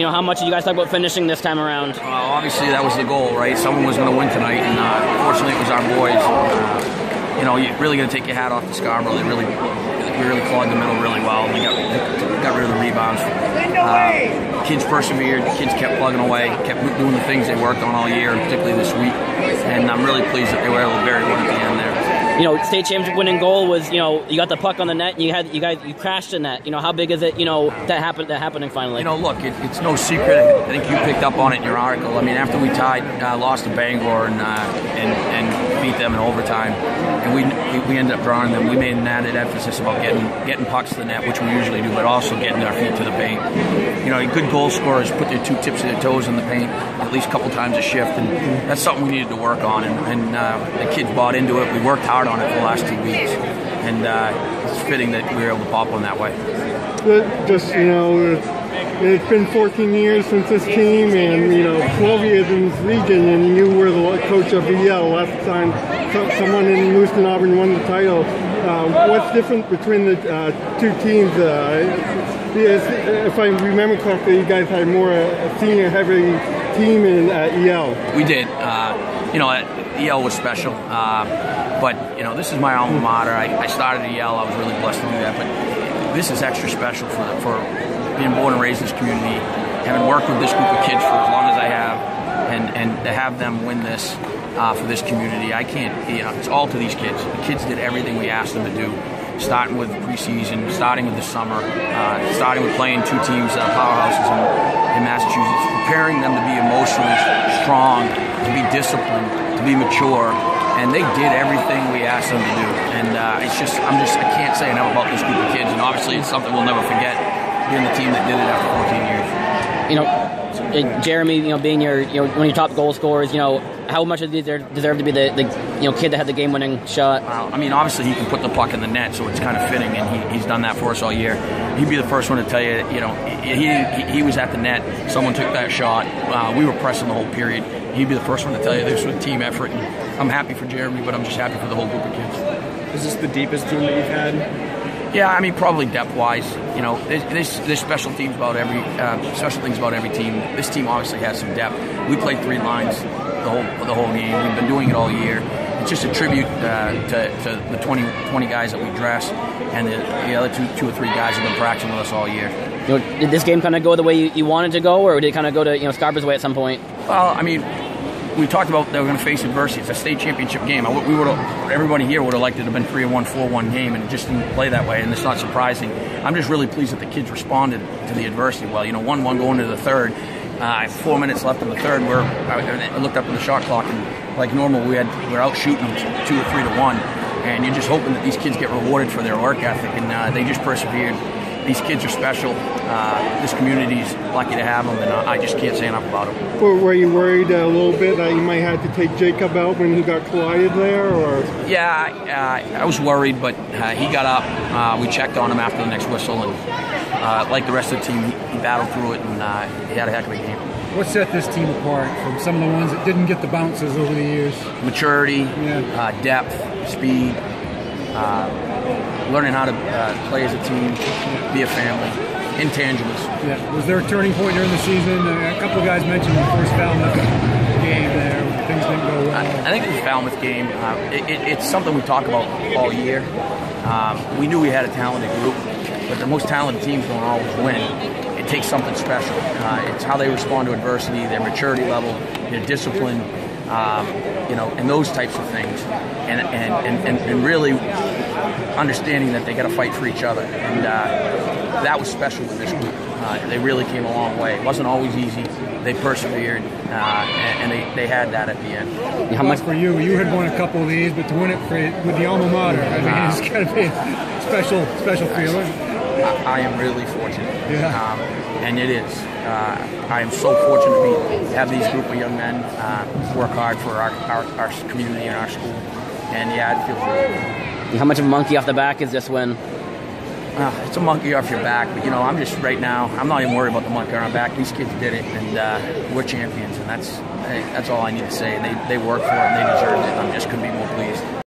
how much did you guys talk about finishing this time around? Obviously, that was the goal, right? Someone was going to win tonight, and fortunately, it was our boys. You're really going to take your hat off to Scarborough. We really clawed the middle really well. We got rid of the rebounds. Kids persevered. Kids kept plugging away, kept doing the things they worked on all year, and particularly this week. And I'm really pleased that they were able to bury one at the end there. State championship winning goal was, you got the puck on the net, and you crashed the net. How big is it, that happening finally? Look, it's no secret. I think you picked up on it in your article. I mean, after we lost to Bangor and beat them in overtime, and we ended up drawing them. We made an added emphasis about getting pucks to the net, which we usually do, but also getting our feet to the paint. Good goal scorers put their two tips of their toes in the paint at least a couple times a shift, and that's something we needed to work on. And the kids bought into it. We worked hard on it for the last 2 weeks, and it's fitting that we were able to pop one that way. It's been 14 years since this team, and 12 years in this region, and you were the coach of EL last time someone in Lewiston, Auburn won the title. What's different between the two teams? If I remember correctly, you guys had more a senior-heavy team in EL. We did. EL was special, but this is my alma mater. I started at EL. I was really blessed to do that, but this is extra special for being born and raised in this community, having worked with this group of kids for as long as I have, and to have them win this for this community. I can't. It's all to these kids. The kids did everything we asked them to do. Starting with preseason, starting with the summer, starting with playing two teams, powerhouses in Massachusetts, preparing them to be emotionally strong, to be disciplined, to be mature, and they did everything we asked them to do. And I can't say enough about this group of kids, and obviously it's something we'll never forget, being the team that did it after 14 years. Jeremy, being one of your top goal scorers, how much does he deserve to be the kid that had the game-winning shot? Well, obviously he can put the puck in the net, so it's kind of fitting, and he's done that for us all year. He'd be the first one to tell you, he was at the net, someone took that shot, we were pressing the whole period. He'd be the first one to tell you this was a team effort, and I'm happy for Jeremy, but I'm just happy for the whole group of kids. Is this the deepest team that you've had? Yeah, probably depth-wise. There's special things about every team. This team obviously has some depth. We played 3 lines the whole game. We've been doing it all year. It's just a tribute to the 20 guys that we dress, and the other two or three guys have been practicing with us all year. Did this game kind of go the way you wanted to go, or did it kind of go to Scarborough's way at some point? Well, we talked about they were going to face adversity. It's a state championship game. Everybody here would have liked it to have been 3-1, 4-1 game, and it just didn't play that way, and it's not surprising. I'm just really pleased that the kids responded to the adversity well. 1-1 going into the third. 4 minutes left in the third. I looked up at the shot clock, and like normal, we're out shooting them 2 or 3-1, and you're just hoping that these kids get rewarded for their work ethic, and they just persevered. These kids are special. This community's lucky to have them, and I just can't say enough about them. Were you worried a little bit that you might have to take Jacob out when he got collided there, or? Yeah, I was worried, but he got up. We checked on him after the next whistle, and like the rest of the team, he battled through it, and he had a heck of a game. What set this team apart from some of the ones that didn't get the bounces over the years? Maturity, depth, speed. Learning how to play as a team, be a family, intangibles. Yeah. Was there a turning point during the season? A couple of guys mentioned the first Falmouth game there. Things didn't go well. I think it was Falmouth game. It's something we talk about all year. We knew we had a talented group, but the most talented teams don't always win. It takes something special. It's how they respond to adversity, their maturity level, their discipline, and those types of things. And really understanding that they got to fight for each other, and that was special with this group. They really came a long way. It wasn't always easy. They persevered, and they had that at the end. How much for you? You had won a couple of these, but to win it with the alma mater, it's got to be a special feeling. I am really fortunate, and it is. I am so fortunate to have these group of young men work hard for our community and our school, and it feels really good. How much of a monkey off the back is this win? It's a monkey off your back, but I'm just right now. I'm not even worried about the monkey on our back. These kids did it, and we're champions, and that's all I need to say. They worked for it, and they deserved it. I just couldn't be more pleased.